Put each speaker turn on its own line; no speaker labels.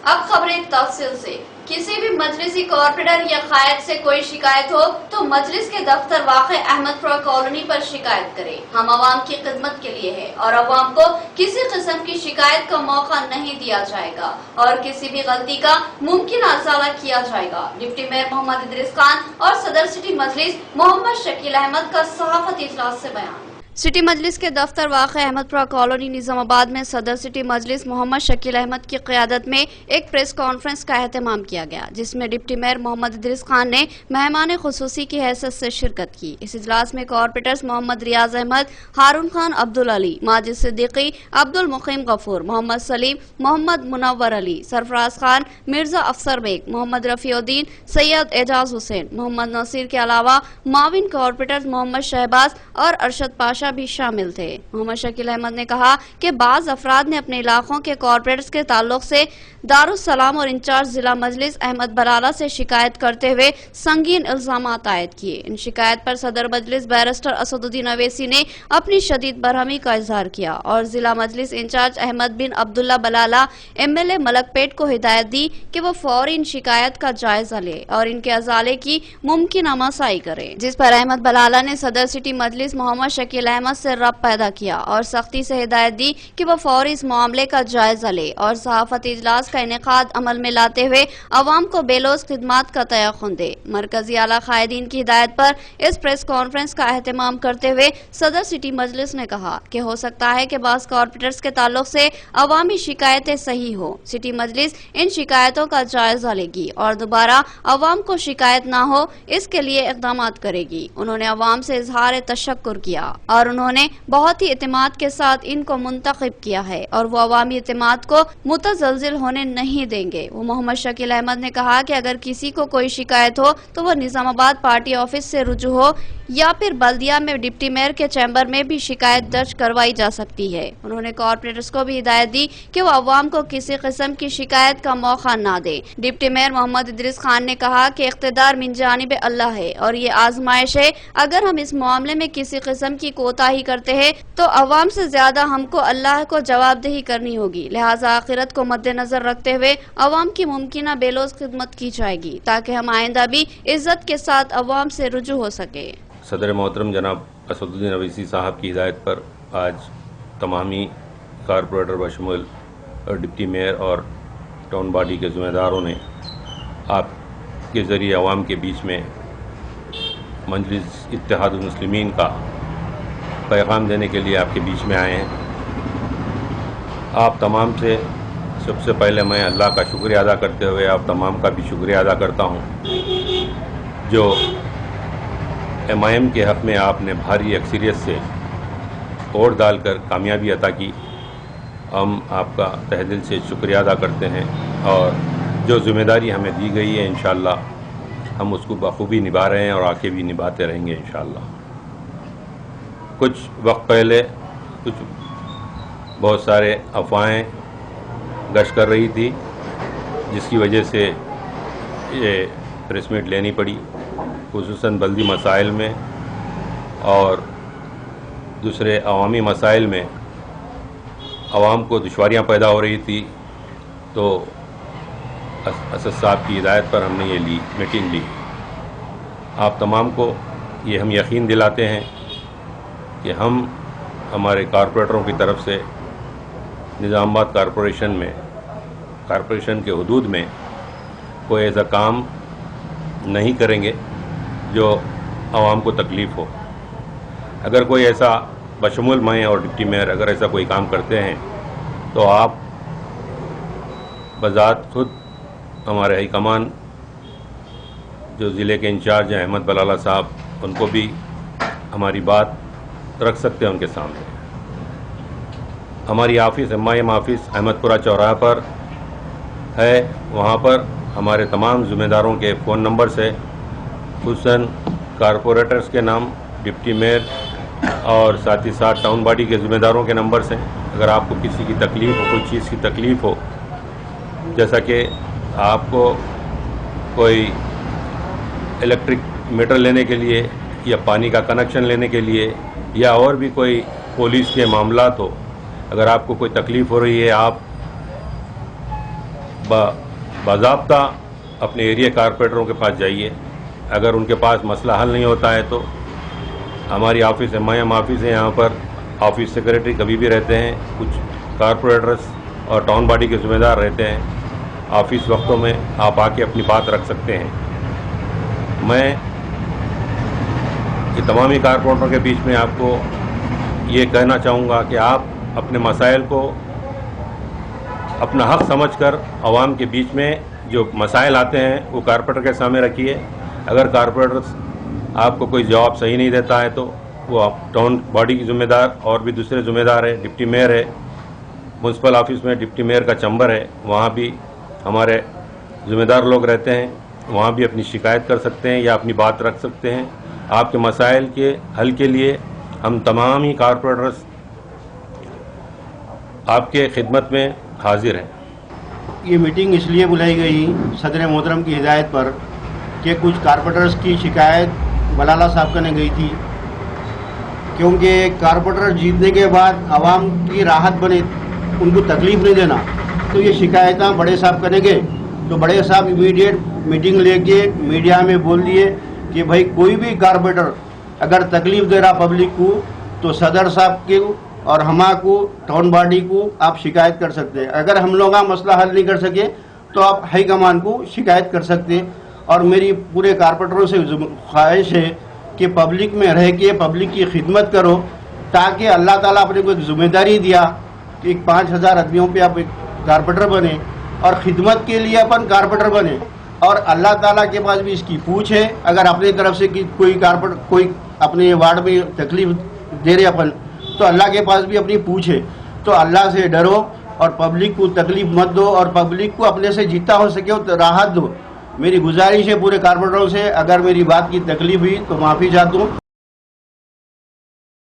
اب خبریں تفصیل سے۔ کسی بھی مجلسی کارپوریٹر یا قائد سے کوئی شکایت ہو تو مجلس کے دفتر واقع احمد پورہ کالونی پر شکایت کرے۔ ہم عوام کی خدمت کے لیے ہیں اور عوام کو کسی قسم کی شکایت کا موقع نہیں دیا جائے گا اور کسی بھی غلطی کا ممکنہ ازالہ کیا جائے گا۔ ڈپٹی میئر محمد ادریس خان اور صدر سٹی مجلس محمد شکیل احمد کا صحافتی اجلاس سے بیان۔ سٹی مجلس کے دفتر واقع احمد پورہ کالونی نظام آباد میں صدر سٹی مجلس محمد شکیل احمد کی قیادت میں ایک پریس کانفرنس کا اہتمام کیا گیا، جس میں ڈپٹی میئر محمد ادریس خان نے مہمان خصوصی کی حیثیت سے شرکت کی۔ اس اجلاس میں کارپوریٹرز محمد ریاض احمد، ہارون خان عبدالعلی، ماجد صدیقی، عبدالمقیم غفور، محمد سلیم، محمد منور علی، سرفراز خان، مرزا افسر بیگ، محمد رفیع الدین، سید اعجاز حسین، محمد نصیر کے علاوہ معاون کارپوریٹرز محمد شہباز اور ارشد پاشا بھی شامل تھے۔ محمد شکیل احمد نے کہا کہ بعض افراد نے اپنے علاقوں کے کارپوریٹرز کے تعلق سے دارالسلام اور انچارج ضلع مجلس احمد بلالہ سے شکایت کرتے ہوئے سنگین الزامات عائد کیے۔ ان شکایت پر صدر مجلس بیرسٹر اسد الدین اویسی نے اپنی شدید برہمی کا اظہار کیا اور ضلع مجلس انچارج احمد بن عبداللہ بلالہ MLA ملک پیٹ کو ہدایت دی کہ وہ فوری ان شکایت کا جائزہ لے اور ان کے ازالے کی ممکنہ مساعی کرے، جس پر احمد بلالہ نے صدر سٹی مجلس محمد شکیل احمد سے ربط پیدا کیا اور سختی سے ہدایت دی کہ وہ فوری اس معاملے کا جائزہ لے اور صحافتی اجلاس کا انعقاد عمل میں لاتے ہوئے عوام کو بے لوث خدمات کا تیقن دے۔ مرکزی اعلیٰ قائدین کی ہدایت پر اس پریس کانفرنس کا اہتمام کرتے ہوئے صدر سٹی مجلس نے کہا کہ ہو سکتا ہے کہ بعض کارپوریٹرز کے تعلق سے عوامی شکایتیں صحیح ہوں۔ سٹی مجلس ان شکایتوں کا جائزہ لے گی اور دوبارہ عوام کو شکایت نہ ہو اس کے لیے اقدامات کرے گی۔ انہوں نے عوام سے اظہار تشکر کیا اور انہوں نے بہت ہی اعتماد کے ساتھ ان کو منتخب کیا ہے اور وہ عوامی اعتماد کو متزلزل ہونے نہیں دیں گے۔ وہ محمد شکیل احمد نے کہا کہ اگر کسی کو کوئی شکایت ہو تو وہ نظام آباد پارٹی آفس سے رجوع ہو یا پھر بلدیہ میں ڈپٹی میئر کے چیمبر میں بھی شکایت درج کروائی جا سکتی ہے۔ انہوں نے کارپوریٹرز کو بھی ہدایت دی کہ وہ عوام کو کسی قسم کی شکایت کا موقع نہ دیں۔ ڈپٹی میئر محمد ادریس خان نے کہا کہ اقتدار من جانب اللہ ہے اور یہ آزمائش ہے۔ اگر ہم اس معاملے میں کسی قسم کی کوتاہی کرتے ہیں تو عوام سے زیادہ ہم کو اللہ کو جواب دہی کرنی ہوگی، لہٰذا آخرت کو مد نظر رکھتے ہوئے عوام کی ممکنہ بے لوث خدمت کی جائے گی تاکہ ہم آئندہ بھی عزت کے ساتھ عوام سے رجوع ہو سکے۔
صدر محترم جناب اسد الدین اویسی صاحب کی ہدایت پر آج تمامی کارپوریٹر بشمول ڈپٹی میئر اور ٹاؤن باڈی کے ذمہ داروں نے آپ کے ذریعے عوام کے بیچ میں مجلس اتحاد المسلمین کا پیغام دینے کے لیے آپ کے بیچ میں آئے ہیں۔ آپ تمام سے سب سے پہلے میں اللہ کا شکریہ ادا کرتے ہوئے آپ تمام کا بھی شکریہ ادا کرتا ہوں جو MIM کے حق میں آپ نے بھاری اکثریت سے ووٹ ڈال کر کامیابی عطا کی۔ ہم آپ کا تہ دل سے شکریہ ادا کرتے ہیں اور جو ذمہ داری ہمیں دی گئی ہے انشاءاللہ ہم اس کو بخوبی نبھا رہے ہیں اور آگے بھی نبھاتے رہیں گے انشاءاللہ۔ کچھ وقت پہلے بہت سارے افواہیں گشت کر رہی تھی جس کی وجہ سے یہ پریس میٹ لینی پڑی، خصوصاً بلدی مسائل میں اور دوسرے عوامی مسائل میں عوام کو دشواریاں پیدا ہو رہی تھی، تو اسد صاحب کی ہدایت پر ہم نے یہ میٹنگ لی۔ آپ تمام کو یہ ہم یقین دلاتے ہیں کہ ہم ہمارے کارپوریٹروں کی طرف سے نظام آباد کارپوریشن کے حدود میں کوئی ایسا کام نہیں کریں گے جو عوام کو تکلیف ہو۔ اگر کوئی ایسا بشمول میں اور ڈپٹی میئر اگر ایسا کوئی کام کرتے ہیں تو آپ بذات خود ہمارے ہائی کمان جو ضلع کے انچارج ہیں احمد بلالہ صاحب، ان کو بھی ہماری بات رکھ سکتے ہیں ان کے سامنے۔ ہماری آفس MIM آفس احمد پورہ چوراہا پر ہے، وہاں پر ہمارے تمام ذمہ داروں کے فون نمبرز ہے، خصوصاً کارپوریٹرز کے نام، ڈپٹی میئر اور ساتھ ہی ساتھ ٹاؤن باڈی کے ذمہ داروں کے نمبرز ہیں۔ اگر آپ کو کسی کی تکلیف ہو، کوئی چیز کی تکلیف ہو، جیسا کہ آپ کو کوئی الیکٹرک میٹر لینے کے لیے یا پانی کا کنیکشن لینے کے لیے یا اور بھی کوئی پولیس کے معاملات ہو، اگر آپ کو کوئی تکلیف ہو رہی ہے، آپ باضابطہ اپنے ایریا کارپوریٹروں کے پاس جائیے. اگر ان کے پاس مسئلہ حل نہیں ہوتا ہے تو ہماری آفس ہے, میم آفس ہے, یہاں پر آفس سیکریٹری کبھی بھی رہتے ہیں, کچھ کارپوریٹرس اور ٹاؤن باڈی کے ذمہ دار رہتے ہیں. آفس وقتوں میں آپ آ کے اپنی بات رکھ سکتے ہیں. میں یہ تمامی کارپوریٹروں کے بیچ میں آپ کو یہ کہنا چاہوں گا کہ آپ اپنے مسائل کو اپنا حق سمجھ کر عوام کے بیچ میں جو مسائل آتے ہیں وہ کارپوریٹر کے سامنے رکھیے. اگر کارپوریٹر آپ کو کوئی جواب صحیح نہیں دیتا ہے تو وہ ٹاؤن باڈی کی ذمہ دار اور بھی دوسرے ذمہ دار ہے. ڈپٹی میئر ہے, میونسپل آفس میں ڈپٹی میئر کا چیمبر ہے, وہاں بھی ہمارے ذمہ دار لوگ رہتے ہیں, وہاں بھی اپنی شکایت کر سکتے ہیں یا اپنی بات رکھ سکتے ہیں. آپ کے مسائل کے حل کے لیے ہم تمام ہی کارپوریٹرز آپ کے خدمت میں حاضر ہیں.
یہ میٹنگ اس لیے بلائی گئی صدر محترم کی ہدایت پر کہ کچھ کارپوریٹرز کی شکایت بلالہ صاحب کرنے گئی تھی, کیونکہ کارپوریٹر جیتنے کے بعد عوام کی راحت بنے, ان کو تکلیف نہیں دینا, تو یہ شکایتیں بڑے صاحب کرنے گئے. تو بڑے صاحب امیڈیٹ میٹنگ لے کے میڈیا میں بول دیے کہ بھائی کوئی بھی کارپوریٹر اگر تکلیف دے رہا پبلک کو تو صدر صاحب کو اور ہمارے کو ٹاؤن باڈی کو آپ شکایت کر سکتے ہیں. اگر ہم لوگ مسئلہ حل نہیں کر سکے تو آپ ہائی کمان کو شکایت کر سکتے ہیں. اور میری پورے کارپوریٹروں سے خواہش ہے کہ پبلک میں رہ کے پبلک کی خدمت کرو, تاکہ اللہ تعالیٰ اپنے کو ایک ذمہ داری دیا کہ ایک 5000 آدمیوں پہ آپ ایک کارپوریٹر بنے اور خدمت کے لیے اپن کارپوریٹر بنے. اور اللہ تعالیٰ کے پاس بھی اس کی پوچھ ہے. اگر اپنی طرف سے کوئی کارپوریٹر کوئی اپنے وارڈ میں تکلیف دے رہے اپن, تو اللہ کے پاس بھی اپنی پوچھ ہے. تو اللہ سے ڈرو اور پبلک کو تکلیف مت دو, اور پبلک کو اپنے سے جتنا ہو سکے تو راحت دو. میری گزارش ہے پورے کارپوریٹروں سے, اگر میری بات کی تکلیف ہوئی تو معافی چاہتا ہوں.